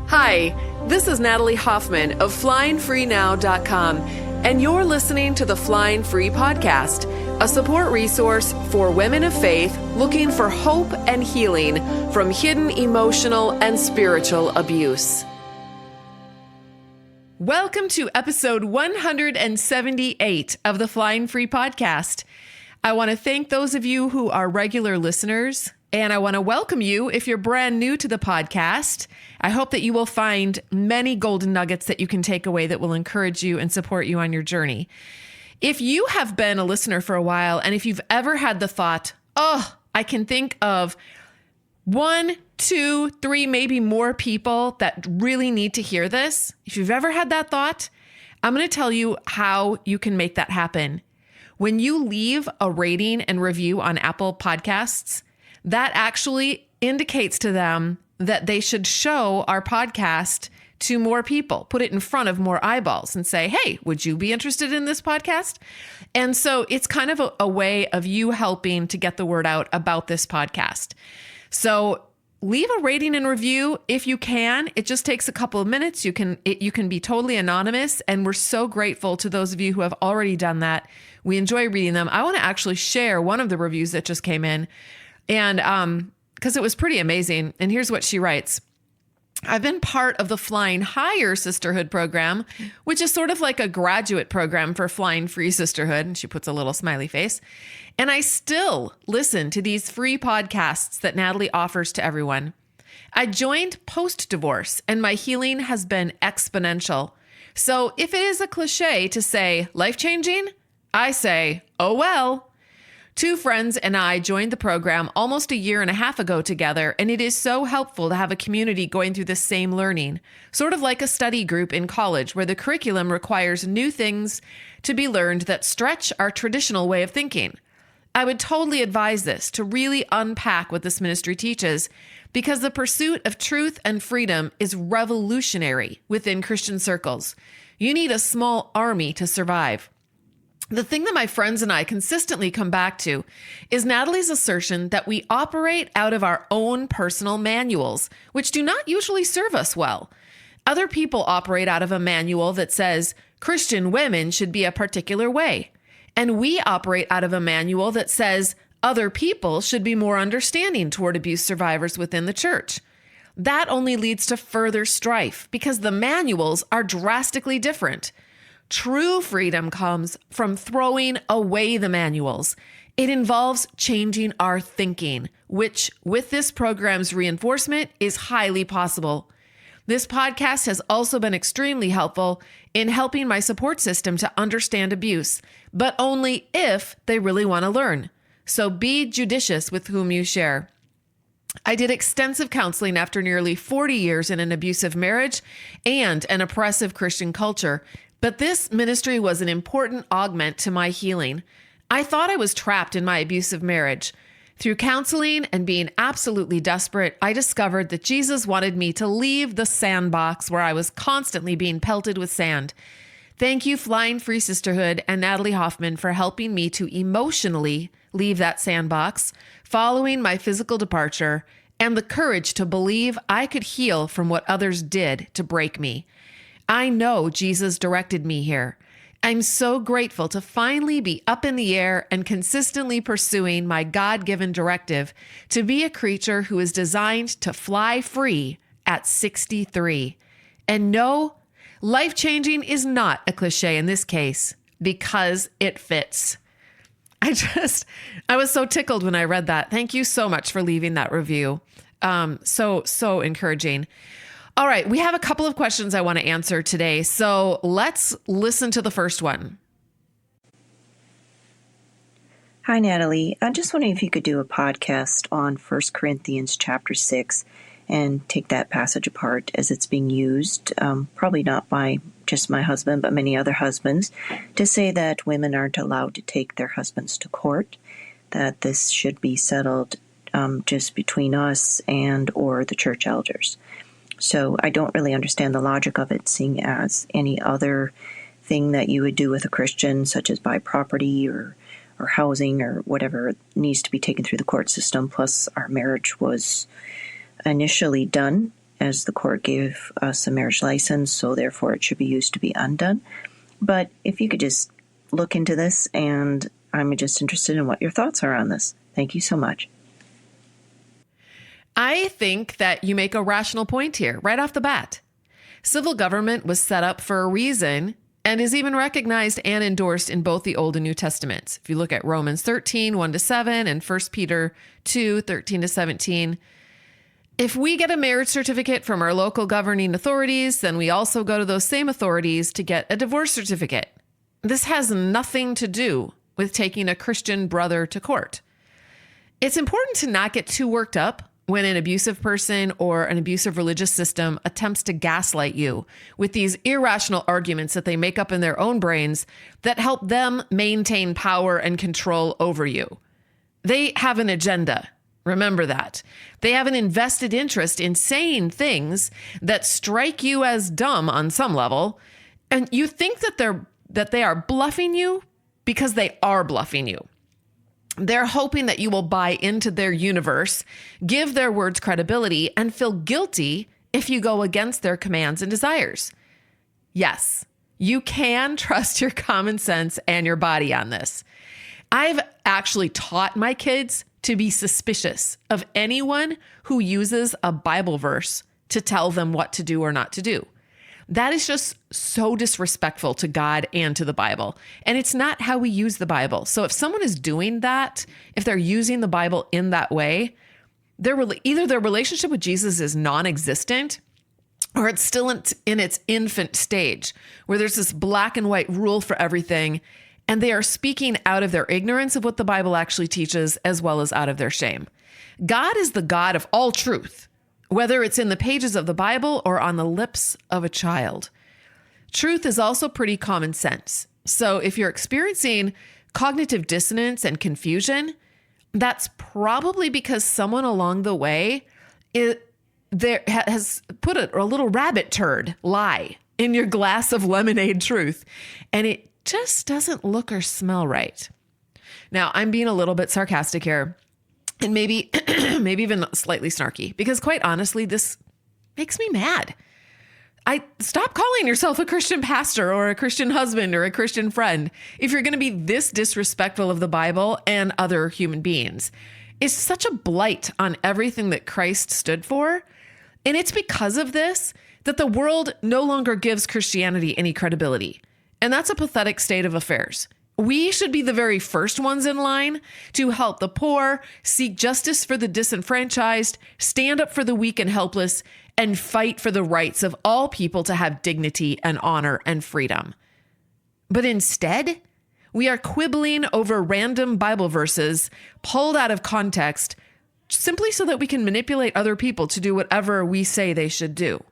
Hi, this is Natalie Hoffman of FlyingFreeNow.com, and you're listening to the Flying Free Podcast, a support resource for women of faith looking for hope and healing from hidden emotional and spiritual abuse. Welcome to episode 178 of the Flying Free Podcast. I want to thank those of you who are regular listeners, and I want to welcome you if you're brand new to the podcast. I hope that you will find many golden nuggets that you can take away that will encourage you and support you on your journey. If you have been a listener for a while, and if you've ever had the thought, I can think of 1, 2, 3, maybe more people that really need to hear this. If you've ever had that thought, I'm going to tell you how you can make that happen. When you leave a rating and review on Apple Podcasts, that actually indicates to them that they should show our podcast to more people, put it in front of more eyeballs and say, hey, would you be interested in this podcast? And so it's kind of a way of you helping to get the word out about this podcast. So leave a rating and review if you can. It just takes a couple of minutes. You can be totally anonymous, and we're so grateful to those of you who have already done that. We enjoy reading them. I want to actually share one of the reviews that just came in, and because it was pretty amazing. And here's what she writes. I've been part of the Flying Higher Sisterhood program, which is sort of like a graduate program for Flying Free Sisterhood. And she puts a little smiley face. And I still listen to these free podcasts that Natalie offers to everyone. I joined post-divorce, and my healing has been exponential. So if it is a cliche to say life-changing, I say, oh well. 2 friends and I joined the program almost 1.5 years ago together, and it is so helpful to have a community going through the same learning, sort of like a study group in college where the curriculum requires new things to be learned that stretch our traditional way of thinking. I would totally advise this to really unpack what this ministry teaches, because the pursuit of truth and freedom is revolutionary within Christian circles. You need a small army to survive. The thing that my friends and I consistently come back to is Natalie's assertion that we operate out of our own personal manuals, which do not usually serve us well. Other people operate out of a manual that says Christian women should be a particular way, and we operate out of a manual that says other people should be more understanding toward abuse survivors within the church. That only leads to further strife because the manuals are drastically different. True freedom comes from throwing away the manuals. It involves changing our thinking, which, with this program's reinforcement, is highly possible. This podcast has also been extremely helpful in helping my support system to understand abuse, but only if they really want to learn. So be judicious with whom you share. I did extensive counseling after nearly 40 years in an abusive marriage and an oppressive Christian culture. But this ministry was an important augment to my healing. I thought I was trapped in my abusive marriage. Through counseling and being absolutely desperate, I discovered that Jesus wanted me to leave the sandbox where I was constantly being pelted with sand. Thank you, Flying Free Sisterhood and Natalie Hoffman, for helping me to emotionally leave that sandbox following my physical departure, and the courage to believe I could heal from what others did to break me. I know Jesus directed me here. I'm so grateful to finally be up in the air and consistently pursuing my God-given directive to be a creature who is designed to fly free at 63. And no, life-changing is not a cliche in this case because it fits. I was so tickled when I read that. Thank you so much for leaving that review. So encouraging. All right, we have a couple of questions I want to answer today, so let's listen to the first one. Hi, Natalie. I'm just wondering if you could do a podcast on 1 Corinthians chapter 6 and take that passage apart as it's being used, probably not by just my husband, but many other husbands, to say that women aren't allowed to take their husbands to court, that this should be settled just between us and or the church elders. So I don't really understand the logic of it, seeing as any other thing that you would do with a Christian, such as buy property or housing or whatever, needs to be taken through the court system. Plus, our marriage was initially done as the court gave us a marriage license, so therefore it should be used to be undone. But if you could just look into this, and I'm just interested in what your thoughts are on this. Thank you so much. I think that you make a rational point here right off the bat. Civil government was set up for a reason and is even recognized and endorsed in both the Old and New Testaments. If you look at Romans 13, 1-7, and 1 Peter 2, 13-17, if we get a marriage certificate from our local governing authorities, then we also go to those same authorities to get a divorce certificate. This has nothing to do with taking a Christian brother to court. It's important to not get too worked up when an abusive person or an abusive religious system attempts to gaslight you with these irrational arguments that they make up in their own brains that help them maintain power and control over you. They have an agenda. Remember that. They have an invested interest in saying things that strike you as dumb on some level, and you think that they are bluffing you because they are bluffing you. They're hoping that you will buy into their universe, give their words credibility, and feel guilty if you go against their commands and desires. Yes, you can trust your common sense and your body on this. I've actually taught my kids to be suspicious of anyone who uses a Bible verse to tell them what to do or not to do. That is just so disrespectful to God and to the Bible. And it's not how we use the Bible. So if someone is doing that, if they're using the Bible in that way, either their relationship with Jesus is non-existent, or it's still in its infant stage, where there's this black and white rule for everything, and they are speaking out of their ignorance of what the Bible actually teaches, as well as out of their shame. God is the God of all truth, whether it's in the pages of the Bible or on the lips of a child. Truth is also pretty common sense. So if you're experiencing cognitive dissonance and confusion, that's probably because someone along the way has put a little rabbit turd lie in your glass of lemonade truth, and it just doesn't look or smell right. Now, I'm being a little bit sarcastic here, and maybe even slightly snarky, because quite honestly, this makes me mad. Stop calling yourself a Christian pastor or a Christian husband or a Christian friend if you're going to be this disrespectful of the Bible and other human beings. It's such a blight on everything that Christ stood for. And it's because of this that the world no longer gives Christianity any credibility. And that's a pathetic state of affairs. We should be the very first ones in line to help the poor, seek justice for the disenfranchised, stand up for the weak and helpless, and fight for the rights of all people to have dignity and honor and freedom. But instead, we are quibbling over random Bible verses pulled out of context simply so that we can manipulate other people to do whatever we say they should do.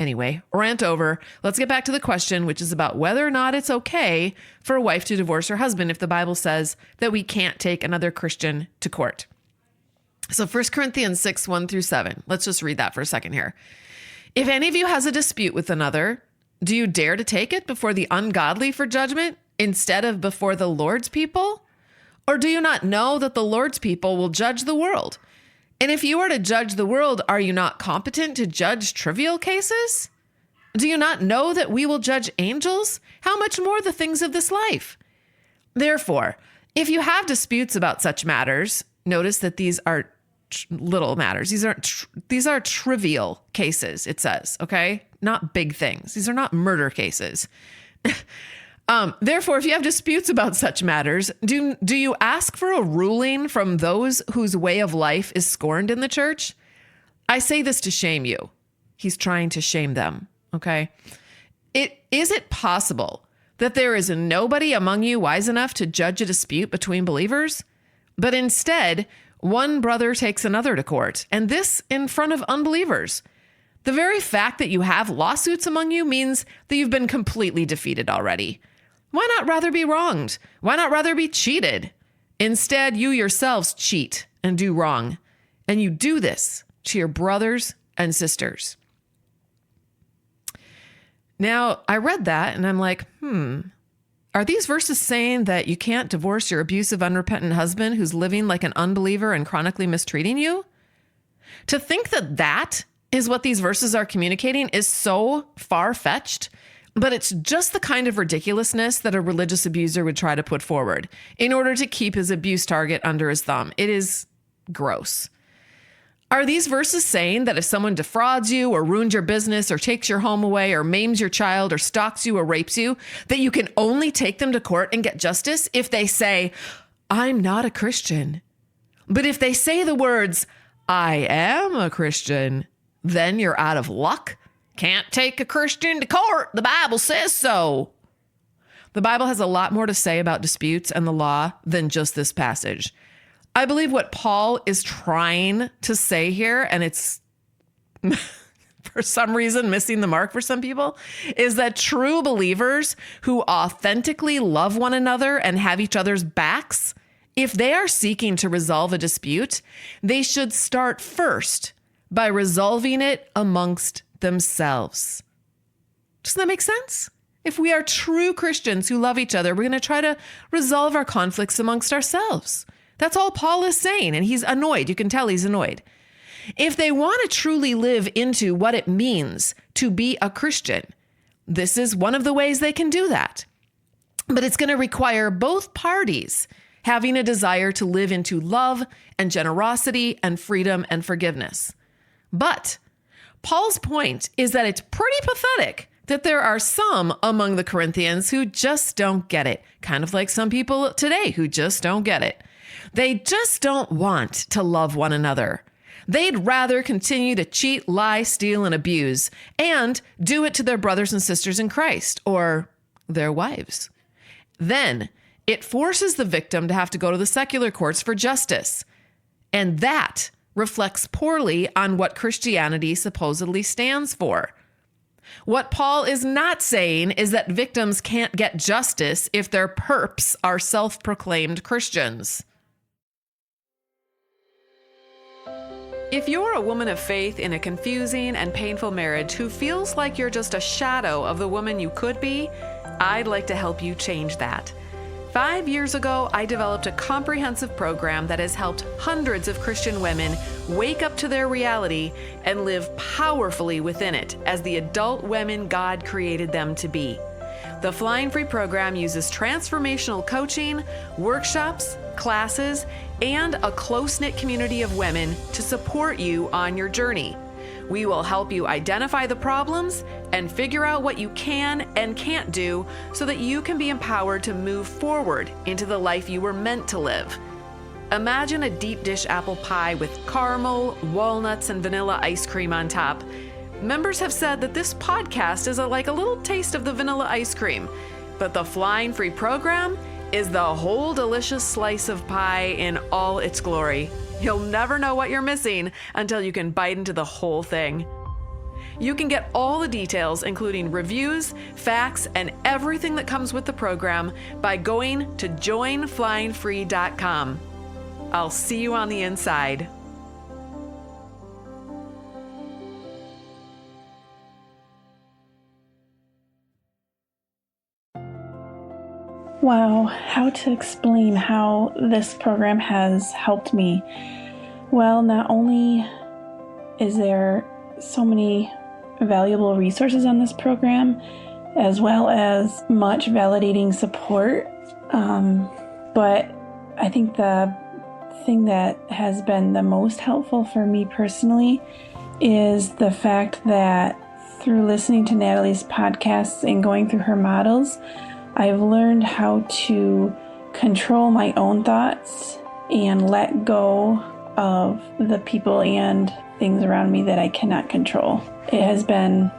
Anyway, rant over. Let's get back to the question, which is about whether or not it's okay for a wife to divorce her husband if the Bible says that we can't take another Christian to court. So 1 Corinthians 6, 1-7. Let's just read that for a second here. If any of you has a dispute with another, do you dare to take it before the ungodly for judgment instead of before the Lord's people? Or do you not know that the Lord's people will judge the world? And if you are to judge the world, are you not competent to judge trivial cases? Do you not know that we will judge angels? How much more the things of this life? Therefore, if you have disputes about such matters, notice that these are little matters. These are trivial cases, it says, okay? Not big things. These are not murder cases. Therefore, if you have disputes about such matters, do you ask for a ruling from those whose way of life is scorned in the church? I say this to shame you. He's trying to shame them, okay? Is it possible that there is nobody among you wise enough to judge a dispute between believers? But instead, one brother takes another to court, and this in front of unbelievers. The very fact that you have lawsuits among you means that you've been completely defeated already. Why not rather be wronged? Why not rather be cheated? Instead, you yourselves cheat and do wrong. And you do this to your brothers and sisters. Now, I read that and I'm like, are these verses saying that you can't divorce your abusive, unrepentant husband who's living like an unbeliever and chronically mistreating you? To think that is what these verses are communicating is so far-fetched, but it's just the kind of ridiculousness that a religious abuser would try to put forward in order to keep his abuse target under his thumb. It is gross. Are these verses saying that if someone defrauds you or ruins your business or takes your home away or maims your child or stalks you or rapes you, that you can only take them to court and get justice if they say, I'm not a Christian? But if they say the words, I am a Christian, then you're out of luck? Can't take a Christian to court. The Bible says so. The Bible has a lot more to say about disputes and the law than just this passage. I believe what Paul is trying to say here, and it's for some reason missing the mark for some people, is that true believers who authentically love one another and have each other's backs, if they are seeking to resolve a dispute, they should start first by resolving it amongst themselves. Doesn't that make sense? If we are true Christians who love each other, we're going to try to resolve our conflicts amongst ourselves. That's all Paul is saying, and he's annoyed. You can tell he's annoyed. If they want to truly live into what it means to be a Christian, this is one of the ways they can do that. But it's going to require both parties having a desire to live into love and generosity and freedom and forgiveness. But Paul's point is that it's pretty pathetic that there are some among the Corinthians who just don't get it, kind of like some people today who just don't get it. They just don't want to love one another. They'd rather continue to cheat, lie, steal, and abuse, and do it to their brothers and sisters in Christ or their wives. Then it forces the victim to have to go to the secular courts for justice. And that reflects poorly on what Christianity supposedly stands for. What Paul is not saying is that victims can't get justice if their perps are self-proclaimed Christians. If you're a woman of faith in a confusing and painful marriage who feels like you're just a shadow of the woman you could be, I'd like to help you change that. 5 years ago, I developed a comprehensive program that has helped hundreds of Christian women wake up to their reality and live powerfully within it as the adult women God created them to be. The Flying Free program uses transformational coaching, workshops, classes, and a close-knit community of women to support you on your journey. We will help you identify the problems and figure out what you can and can't do so that you can be empowered to move forward into the life you were meant to live. Imagine a deep dish apple pie with caramel, walnuts, and vanilla ice cream on top. Members have said that this podcast is like a little taste of the vanilla ice cream, but the Flying Free program is the whole delicious slice of pie in all its glory. You'll never know what you're missing until you can bite into the whole thing. You can get all the details, including reviews, facts, and everything that comes with the program by going to joinflyingfree.com. I'll see you on the inside. Wow, how to explain how this program has helped me. Well, not only is there so many valuable resources on this program, as well as much validating support, but I think the thing that has been the most helpful for me personally is the fact that through listening to Natalie's podcasts and going through her models, I've learned how to control my own thoughts and let go of the people and things around me that I cannot control. It has been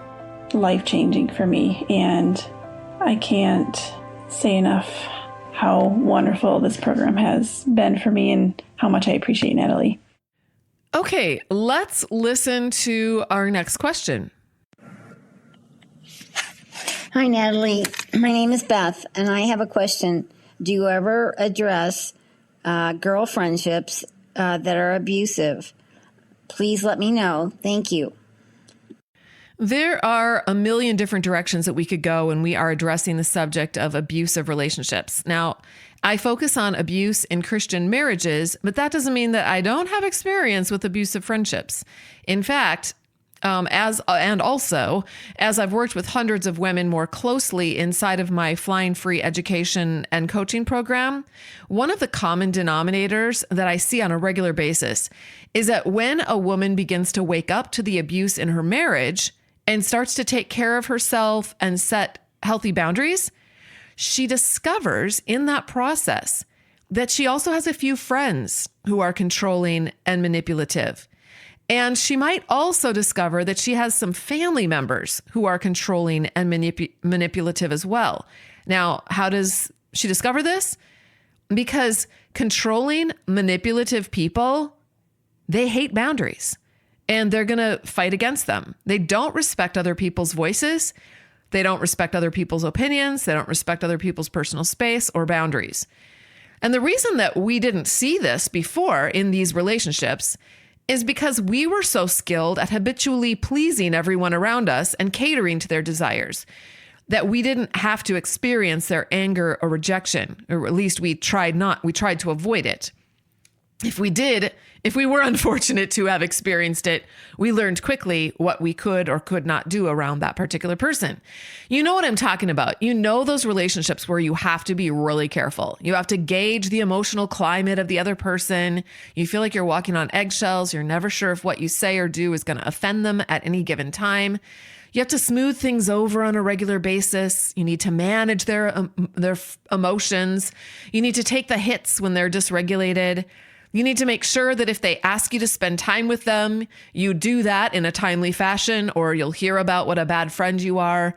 life-changing for me, and I can't say enough how wonderful this program has been for me and how much I appreciate Natalie. Okay, let's listen to our next question. Hi, Natalie. My name is Beth, and I have a question. Do you ever address girl friendships that are abusive? Please let me know. Thank you. There are a million different directions that we could go when we are addressing the subject of abusive relationships. Now, I focus on abuse in Christian marriages, but that doesn't mean that I don't have experience with abusive friendships. In fact, Also, as I've worked with hundreds of women more closely inside of my Flying Free education and coaching program, one of the common denominators that I see on a regular basis is that when a woman begins to wake up to the abuse in her marriage and starts to take care of herself and set healthy boundaries, she discovers in that process that she also has a few friends who are controlling and manipulative. And she might also discover that she has some family members who are controlling and manipulative as well. Now, how does she discover this? Because controlling, manipulative people, they hate boundaries and they're going to fight against them. They don't respect other people's voices. They don't respect other people's opinions. They don't respect other people's personal space or boundaries. And the reason that we didn't see this before in these relationships is because we were so skilled at habitually pleasing everyone around us and catering to their desires that we didn't have to experience their anger or rejection, or at least we tried to avoid it. If we were unfortunate to have experienced it, we learned quickly what we could or could not do around that particular person. You know what I'm talking about. You know those relationships where you have to be really careful. You have to gauge the emotional climate of the other person. You feel like you're walking on eggshells. You're never sure if what you say or do is going to offend them at any given time. You have to smooth things over on a regular basis. You need to manage their emotions. You need to take the hits when they're dysregulated. You need to make sure that if they ask you to spend time with them, you do that in a timely fashion, or you'll hear about what a bad friend you are.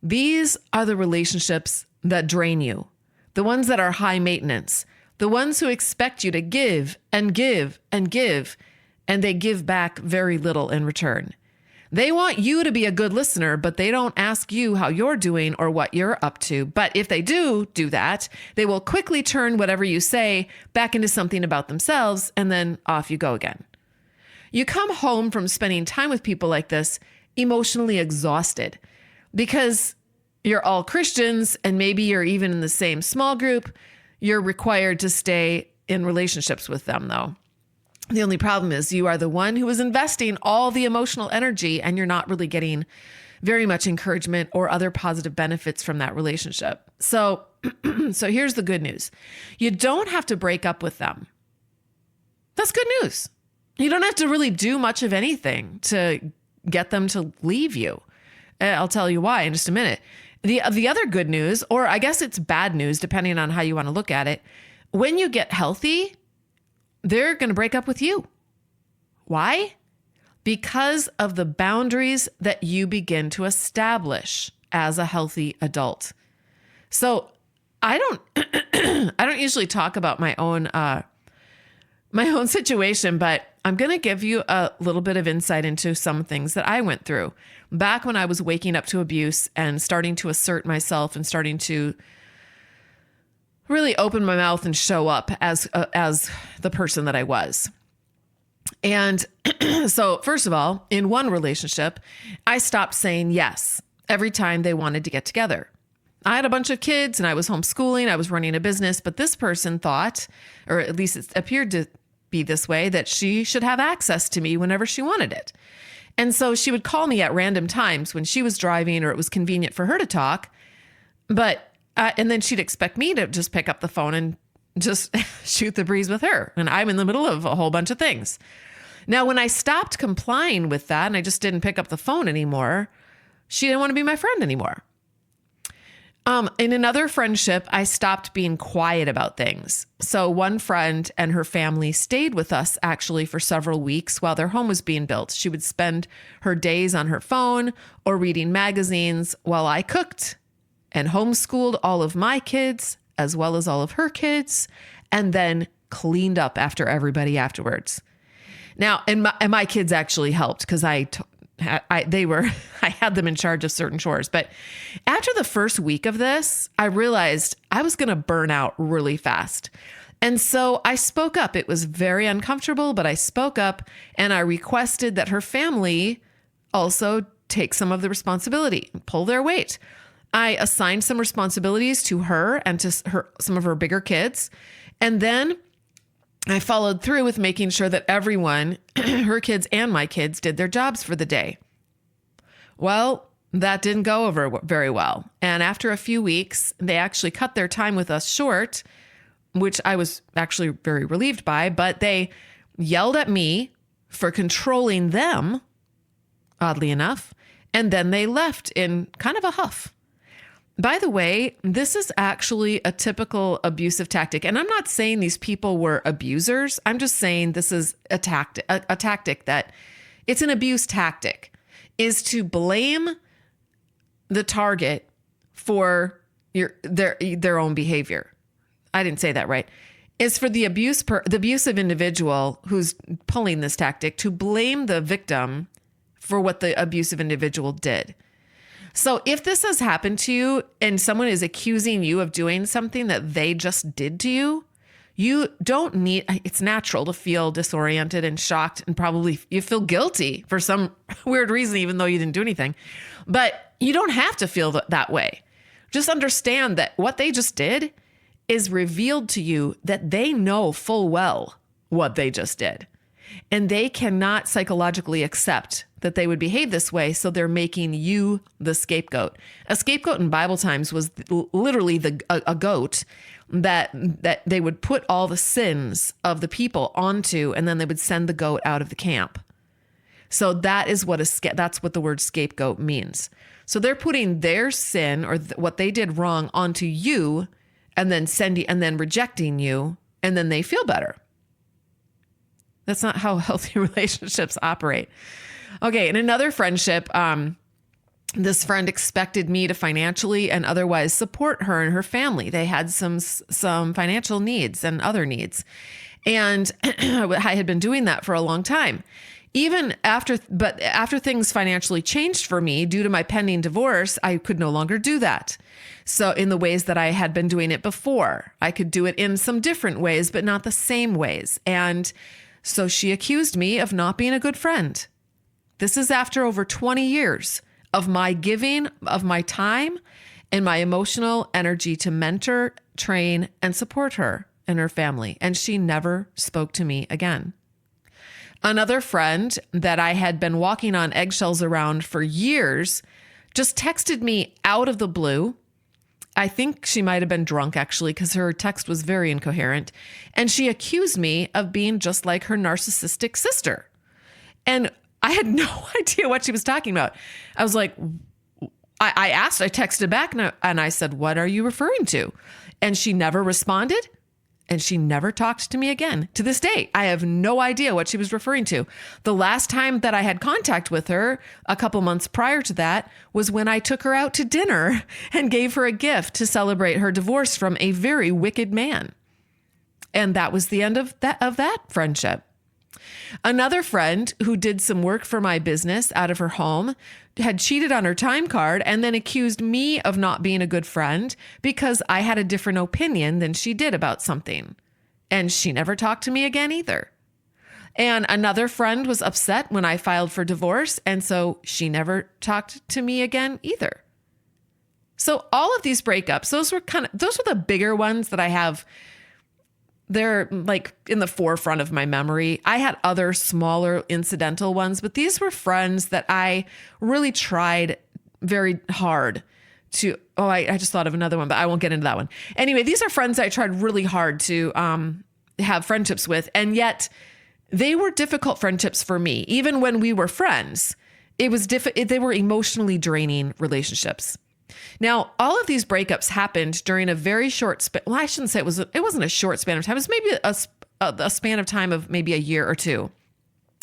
These are the relationships that drain you, the ones that are high maintenance, the ones who expect you to give and give and give, and they give back very little in return. They want you to be a good listener, but they don't ask you how you're doing or what you're up to. But if they do that, they will quickly turn whatever you say back into something about themselves, and then off you go again. You come home from spending time with people like this emotionally exhausted because you're all Christians and maybe you're even in the same small group. You're required to stay in relationships with them, though. The only problem is you are the one who is investing all the emotional energy and you're not really getting very much encouragement or other positive benefits from that relationship. So here's the good news. You don't have to break up with them. That's good news. You don't have to really do much of anything to get them to leave you. I'll tell you why in just a minute. The other good news, or I guess it's bad news, depending on how you want to look at it, when you get healthy, they're going to break up with you. Why? Because of the boundaries that you begin to establish as a healthy adult. So I don't usually talk about my own situation, but I'm going to give you a little bit of insight into some things that I went through back when I was waking up to abuse and starting to assert myself and starting to really open my mouth and show up as the person that I was. And so first of all, in one relationship, I stopped saying yes every time they wanted to get together. I had a bunch of kids and I was homeschooling, I was running a business, but this person thought, or at least it appeared to be this way, that she should have access to me whenever she wanted it. And so she would call me at random times when she was driving or it was convenient for her to talk. And then she'd expect me to just pick up the phone and just shoot the breeze with her. And I'm in the middle of a whole bunch of things. Now, when I stopped complying with that and I just didn't pick up the phone anymore, she didn't want to be my friend anymore. In another friendship, I stopped being quiet about things. So one friend and her family stayed with us actually for several weeks while their home was being built. She would spend her days on her phone or reading magazines while I cooked and homeschooled all of my kids as well as all of her kids, and then cleaned up after everybody afterwards. Now, and my kids actually helped because I had them in charge of certain chores. But after the first week of this, I realized I was going to burn out really fast. And so I spoke up. It was very uncomfortable, but I spoke up and I requested that her family also take some of the responsibility, pull their weight. I assigned some responsibilities to her and to some of her bigger kids. And then I followed through with making sure that everyone, her kids and my kids, did their jobs for the day. Well, that didn't go over very well. And after a few weeks, they actually cut their time with us short, which I was actually very relieved by, but they yelled at me for controlling them, oddly enough, and then they left in kind of a huff. By the way, this is actually a typical abusive tactic. And I'm not saying these people were abusers. I'm just saying this is a tactic that it's an abuse tactic, is to blame the target for their own behavior. I didn't say that right. Is for the abusive individual who's pulling this tactic to blame the victim for what the abusive individual did. So if this has happened to you and someone is accusing you of doing something that they just did to you, you don't need, it's natural to feel disoriented and shocked, and probably you feel guilty for some weird reason, even though you didn't do anything. But you don't have to feel that way. Just understand that what they just did is revealed to you that they know full well what they just did. And they cannot psychologically accept that they would behave this way, so they're making you the scapegoat. A scapegoat in Bible times was literally a goat that they would put all the sins of the people onto, and then they would send the goat out of the camp. So that's what the word scapegoat means. So they're putting their sin or what they did wrong onto you, and then rejecting you, and then they feel better. That's not how healthy relationships operate. Okay, in another friendship, this friend expected me to financially and otherwise support her and her family. They had some financial needs and other needs. And I had been doing that for a long time. But after things financially changed for me due to my pending divorce, I could no longer do that. So in the ways that I had been doing it before, I could do it in some different ways, but not the same ways. And so she accused me of not being a good friend. This is after over 20 years of my giving of my time and my emotional energy to mentor, train, and support her and her family. And she never spoke to me again. Another friend that I had been walking on eggshells around for years just texted me out of the blue. I think she might have been drunk, actually, because her text was very incoherent. And she accused me of being just like her narcissistic sister. And I had no idea what she was talking about. I was like, I texted back and I said, what are you referring to? And she never responded. And she never talked to me again. To this day, I have no idea what she was referring to. The last time that I had contact with her, a couple months prior to that, was when I took her out to dinner and gave her a gift to celebrate her divorce from a very wicked man. And that was the end of that friendship. Another friend who did some work for my business out of her home had cheated on her time card and then accused me of not being a good friend because I had a different opinion than she did about something. And she never talked to me again either. And another friend was upset when I filed for divorce, and so she never talked to me again either. So all of these breakups, those were the bigger ones that I have. They're like in the forefront of my memory. I had other smaller incidental ones, but these were friends that I really tried very hard to, I just thought of another one, but I won't get into that one. Anyway, these are friends I tried really hard to have friendships with. And yet they were difficult friendships for me. Even when we were friends, they were emotionally draining relationships. Now, all of these breakups happened during a very short span. Well, I shouldn't say it wasn't a short span of time. It was maybe a span of time of maybe a year or two.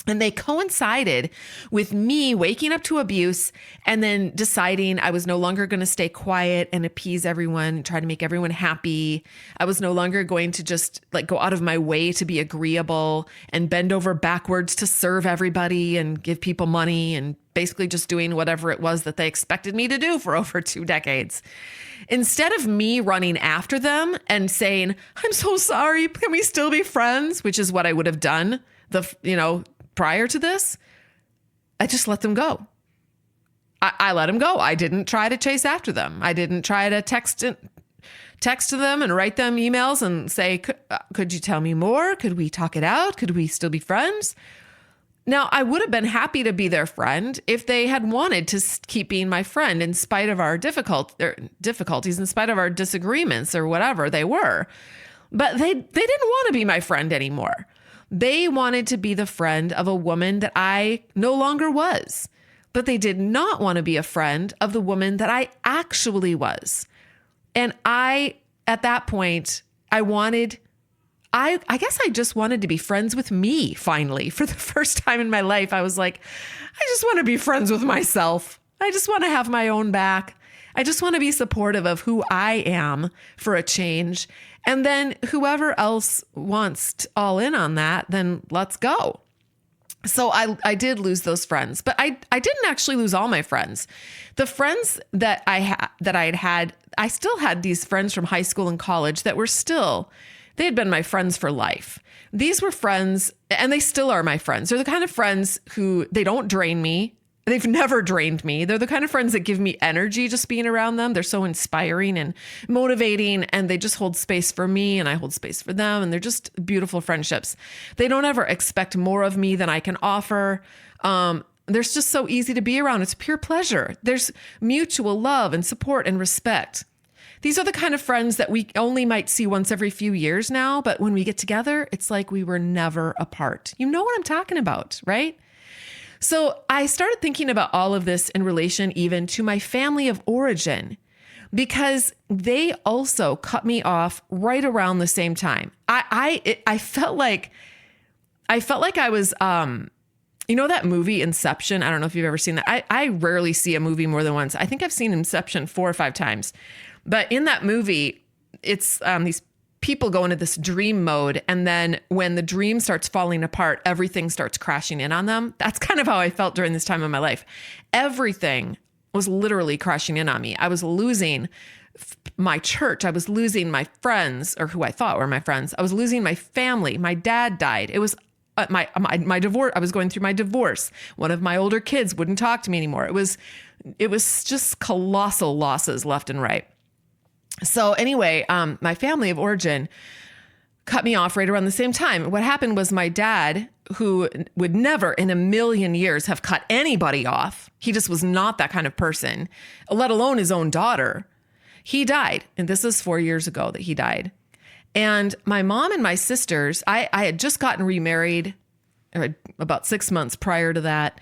And they coincided with me waking up to abuse and then deciding I was no longer going to stay quiet and appease everyone, try to make everyone happy. I was no longer going to just go out of my way to be agreeable and bend over backwards to serve everybody and give people money and basically just doing whatever it was that they expected me to do for over 2 decades. Instead of me running after them and saying, I'm so sorry, can we still be friends? Which is what I would have done prior to this, I just let them go. I let them go. I didn't try to chase after them. I didn't try to text text them and write them emails and say, could you tell me more? Could we talk it out? Could we still be friends? Now, I would have been happy to be their friend if they had wanted to keep being my friend in spite of our difficulties, in spite of our disagreements or whatever they were. But they didn't want to be my friend anymore. They wanted to be the friend of a woman that I no longer was. But they did not want to be a friend of the woman that I actually was. And at that point, I guess I just wanted to be friends with me, finally. For the first time in my life, I was like, I just want to be friends with myself. I just want to have my own back. I just want to be supportive of who I am for a change. And then whoever else wants to all in on that, then let's go. So I did lose those friends, but I didn't actually lose all my friends. The friends that I had, I still had these friends from high school and college that were they had been my friends for life. These were friends, and they still are my friends. They're the kind of friends who, they don't drain me. They've never drained me. They're the kind of friends that give me energy just being around them. They're so inspiring and motivating, and they just hold space for me, and I hold space for them. And they're just beautiful friendships. They don't ever expect more of me than I can offer. They're just so easy to be around. It's pure pleasure. There's mutual love and support and respect. These are the kind of friends that we only might see once every few years now, but when we get together, it's like we were never apart. You know what I'm talking about, right? So I started thinking about all of this in relation even to my family of origin, because they also cut me off right around the same time. I felt like I was, you know, that movie Inception. I don't know if you've ever seen that. I rarely see a movie more than once. I think I've seen Inception 4 or 5 times. But in that movie, it's these people go into this dream mode. And then when the dream starts falling apart, everything starts crashing in on them. That's kind of how I felt during this time of my life. Everything was literally crashing in on me. I was losing my church. I was losing my friends, or who I thought were my friends. I was losing my family. My dad died. It was my divorce. I was going through my divorce. One of my older kids wouldn't talk to me anymore. It was just colossal losses left and right. So anyway, my family of origin cut me off right around the same time. What happened was my dad, who would never in a million years have cut anybody off. He just was not that kind of person, let alone his own daughter. He died. And this is 4 years ago that he died. And my mom and my sisters, I had just gotten remarried about 6 months prior to that.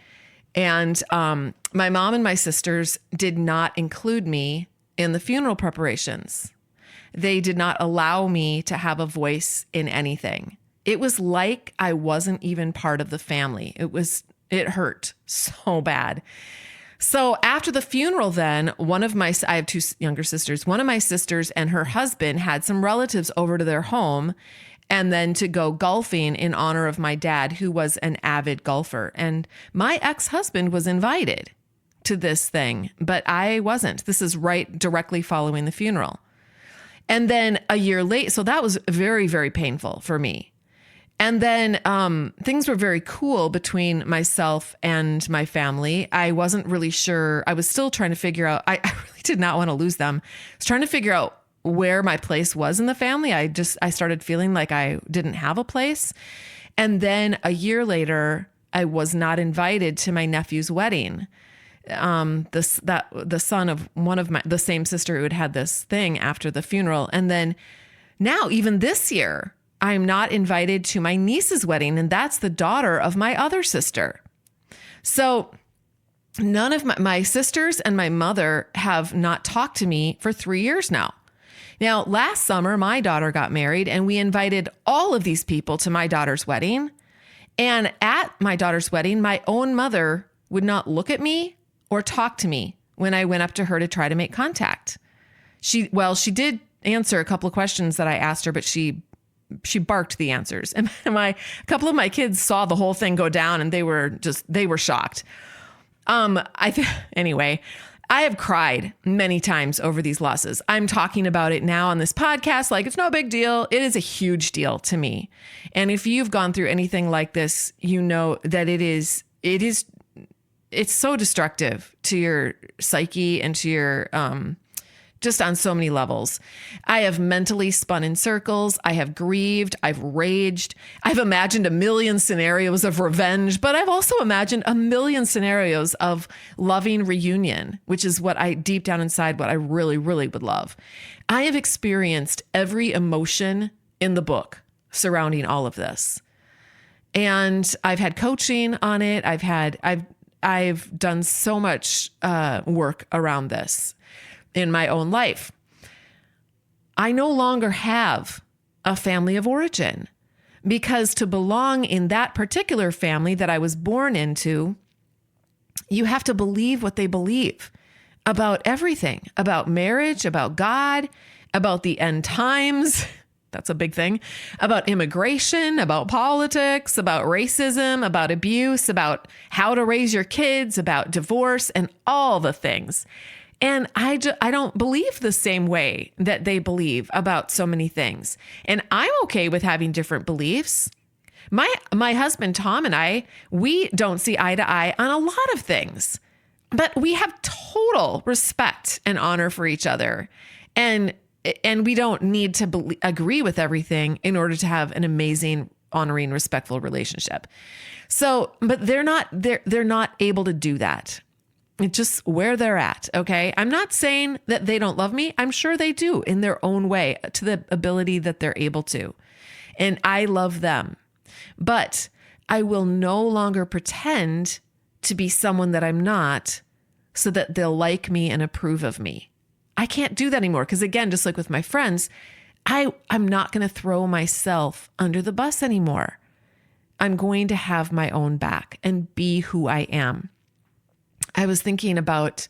And my mom and my sisters did not include me in the funeral preparations. They did not allow me to have a voice in anything. It was like I wasn't even part of the family. It hurt so bad. So after the funeral, then I have 2 younger sisters. One of my sisters and her husband had some relatives over to their home, and then to go golfing in honor of my dad, who was an avid golfer. And my ex-husband was invited to this thing, but I wasn't. This is right directly following the funeral. And then a year late, so that was very, very painful for me. And then things were very cool between myself and my family. I wasn't really sure. I was still trying to figure out, I really did not want to lose them. I was trying to figure out where my place was in the family. I started feeling like I didn't have a place. And then a year later, I was not invited to my nephew's wedding. The son of the same sister who had this thing after the funeral. And then now, even this year, I'm not invited to my niece's wedding, and that's the daughter of my other sister. So none of my sisters and my mother have not talked to me for 3 years now. Now, last summer, my daughter got married, and we invited all of these people to my daughter's wedding. And at my daughter's wedding, my own mother would not look at me or talk to me when I went up to her to try to make contact. She did answer a couple of questions that I asked her, but she barked the answers. And a couple of my kids saw the whole thing go down, and they were shocked. Anyway, I have cried many times over these losses. I'm talking about it now on this podcast like it's no big deal. It is a huge deal to me. And if you've gone through anything like this, you know that it's so destructive to your psyche and to just on so many levels. I have mentally spun in circles. I have grieved. I've raged. I've imagined a million scenarios of revenge, but I've also imagined a million scenarios of loving reunion, which is what I deep down inside, what I really, really would love. I have experienced every emotion in the book surrounding all of this. And I've had coaching on it. I've done so much work around this in my own life. I no longer have a family of origin, because to belong in that particular family that I was born into, you have to believe what they believe about everything, about marriage, about God, about the end times. That's a big thing. About immigration, about politics, about racism, about abuse, about how to raise your kids, about divorce, and all the things. And I don't believe the same way that they believe about so many things. And I'm okay with having different beliefs. My husband, Tom, and I, we don't see eye to eye on a lot of things, but we have total respect and honor for each other. And we don't need to agree with everything in order to have an amazing, honoring, respectful relationship. So, but they're not able to do that. It's just where they're at. Okay. I'm not saying that they don't love me. I'm sure they do in their own way, to the ability that they're able to. And I love them, but I will no longer pretend to be someone that I'm not so that they'll like me and approve of me. I can't do that anymore. Because again, just like with my friends, I'm not going to throw myself under the bus anymore. I'm going to have my own back and be who I am. I was thinking about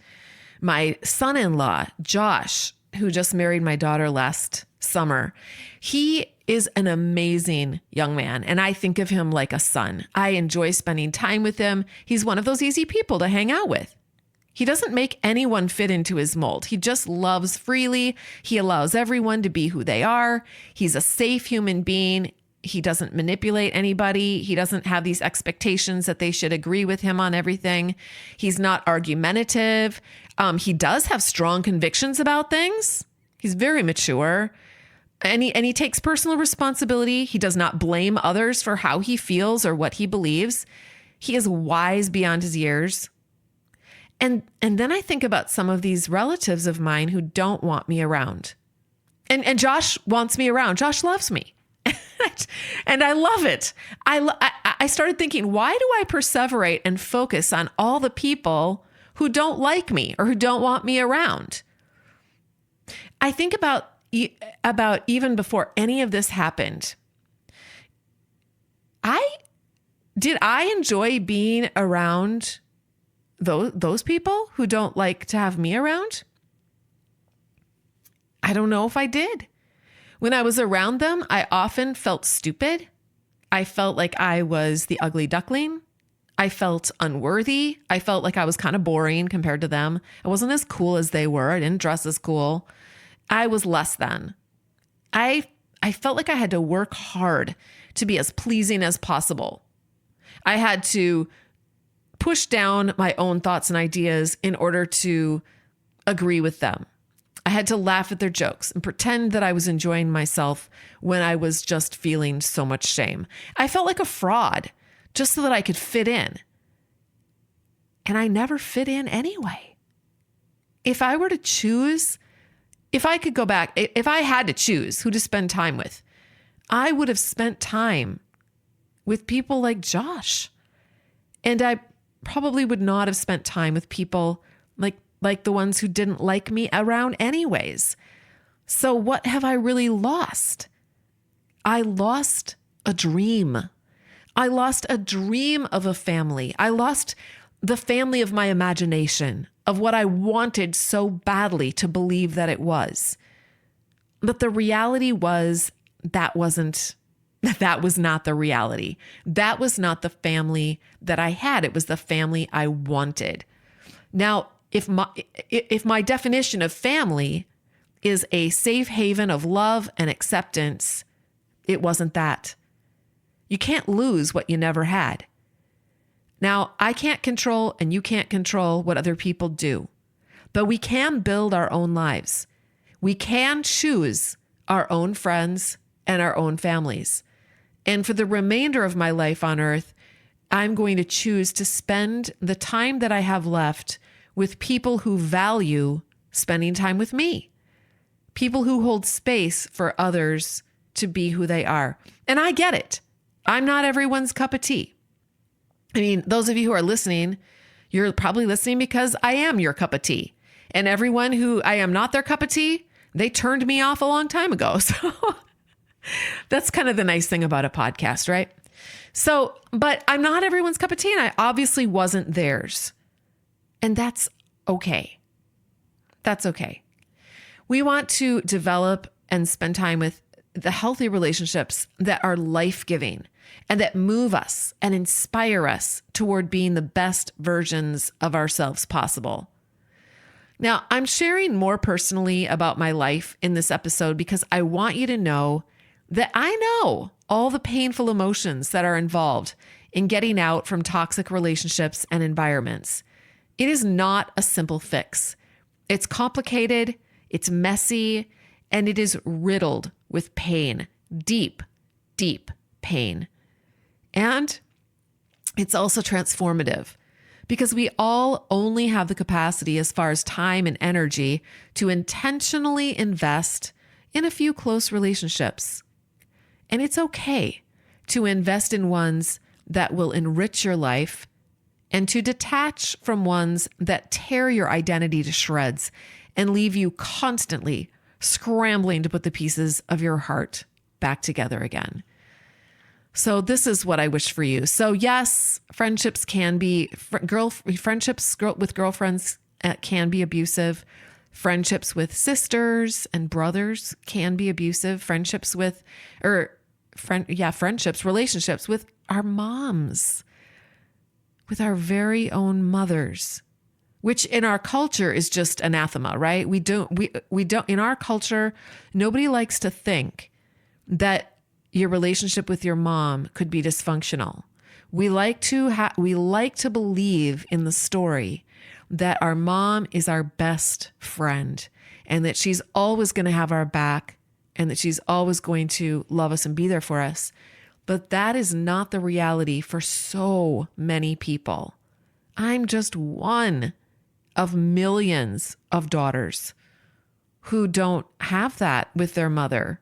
my son-in-law, Josh, who just married my daughter last summer. He is an amazing young man, and I think of him like a son. I enjoy spending time with him. He's one of those easy people to hang out with. He doesn't make anyone fit into his mold. He just loves freely. He allows everyone to be who they are. He's a safe human being. He doesn't manipulate anybody. He doesn't have these expectations that they should agree with him on everything. He's not argumentative. He does have strong convictions about things. He's very mature. And he takes personal responsibility. He does not blame others for how he feels or what he believes. He is wise beyond his years. And then I think about some of these relatives of mine who don't want me around. And Josh wants me around. Josh loves me. And I love it. I started thinking, why do I perseverate and focus on all the people who don't like me or who don't want me around? I think about even before any of this happened, did I enjoy being around those people who don't like to have me around? I don't know if I did. When I was around them, I often felt stupid. I felt like I was the ugly duckling. I felt unworthy. I felt like I was kind of boring compared to them. I wasn't as cool as they were. I didn't dress as cool. I was less than. I felt like I had to work hard to be as pleasing as possible. I had to push down my own thoughts and ideas in order to agree with them. I had to laugh at their jokes and pretend that I was enjoying myself when I was just feeling so much shame. I felt like a fraud just so that I could fit in. And I never fit in anyway. If I were to choose, if I could go back, if I had to choose who to spend time with, I would have spent time with people like Josh. And I probably would not have spent time with people like the ones who didn't like me around anyways. So what have I really lost? I lost a dream. I lost a dream of a family. I lost the family of my imagination, of what I wanted so badly to believe that it was. But the reality was that was not the reality. That was not the family that I had. It was the family I wanted. Now, if my definition of family is a safe haven of love and acceptance, it wasn't that. You can't lose what you never had. Now, I can't control and you can't control what other people do, but we can build our own lives. We can choose our own friends and our own families. And for the remainder of my life on earth, I'm going to choose to spend the time that I have left with people who value spending time with me, people who hold space for others to be who they are. And I get it. I'm not everyone's cup of tea. I mean, those of you who are listening, you're probably listening because I am your cup of tea. And everyone who I am not their cup of tea, they turned me off a long time ago. So that's kind of the nice thing about a podcast, right? So, but I'm not everyone's cup of tea, and I obviously wasn't theirs. And that's okay. That's okay. We want to develop and spend time with the healthy relationships that are life-giving and that move us and inspire us toward being the best versions of ourselves possible. Now, I'm sharing more personally about my life in this episode because I want you to know that I know all the painful emotions that are involved in getting out from toxic relationships and environments. It is not a simple fix. It's complicated, it's messy, and it is riddled with pain, deep, deep pain. And it's also transformative because we all only have the capacity as far as time and energy to intentionally invest in a few close relationships. And it's okay to invest in ones that will enrich your life and to detach from ones that tear your identity to shreds and leave you constantly scrambling to put the pieces of your heart back together again. So this is what I wish for you. So yes, friendships can be, friendships with girlfriends can be abusive. Friendships with sisters and brothers can be abusive. Relationships with our moms, with our very own mothers, which in our culture is just anathema, right? We don't, in our culture, nobody likes to think that your relationship with your mom could be dysfunctional. We like to believe in the story that our mom is our best friend and that she's always going to have our back and that she's always going to love us and be there for us. But that is not the reality for so many people. I'm just one of millions of daughters who don't have that with their mother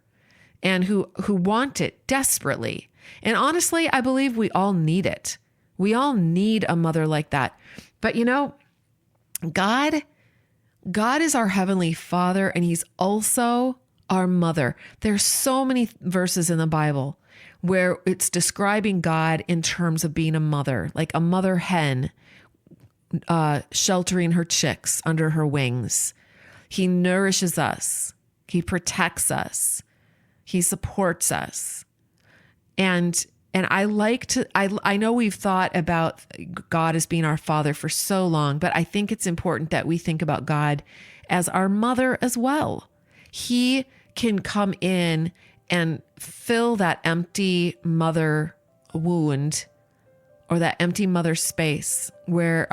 and who want it desperately. And honestly, I believe we all need it. We all need a mother like that. But you know, God is our Heavenly Father, and He's also our mother. There's so many verses in the Bible where it's describing God in terms of being a mother, like a mother hen sheltering her chicks under her wings. He nourishes us. He protects us. He supports us. And I know we've thought about God as being our father for so long, but I think it's important that we think about God as our mother as well. He can come in and fill that empty mother wound or that empty mother space where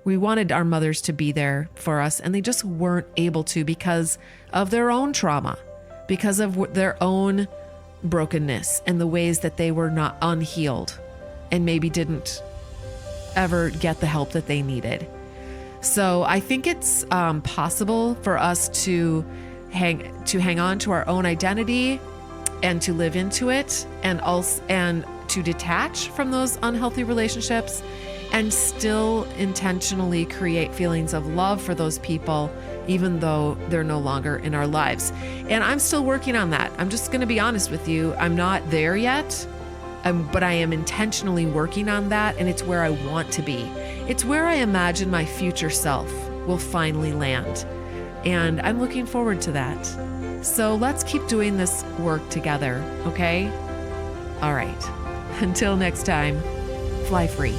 we wanted our mothers to be there for us, and they just weren't able to because of their own trauma, because of their own brokenness and the ways that they were not unhealed and maybe didn't ever get the help that they needed. So I think it's possible for us to hang on to our own identity and to live into it, and to detach from those unhealthy relationships and still intentionally create feelings of love for those people, even though they're no longer in our lives. And I'm still working on that. I'm just going to be honest with you. I'm not there yet, but I am intentionally working on that, and it's where I want to be. It's where I imagine my future self will finally land. And I'm looking forward to that. So let's keep doing this work together, okay? All right. Until next time, fly free.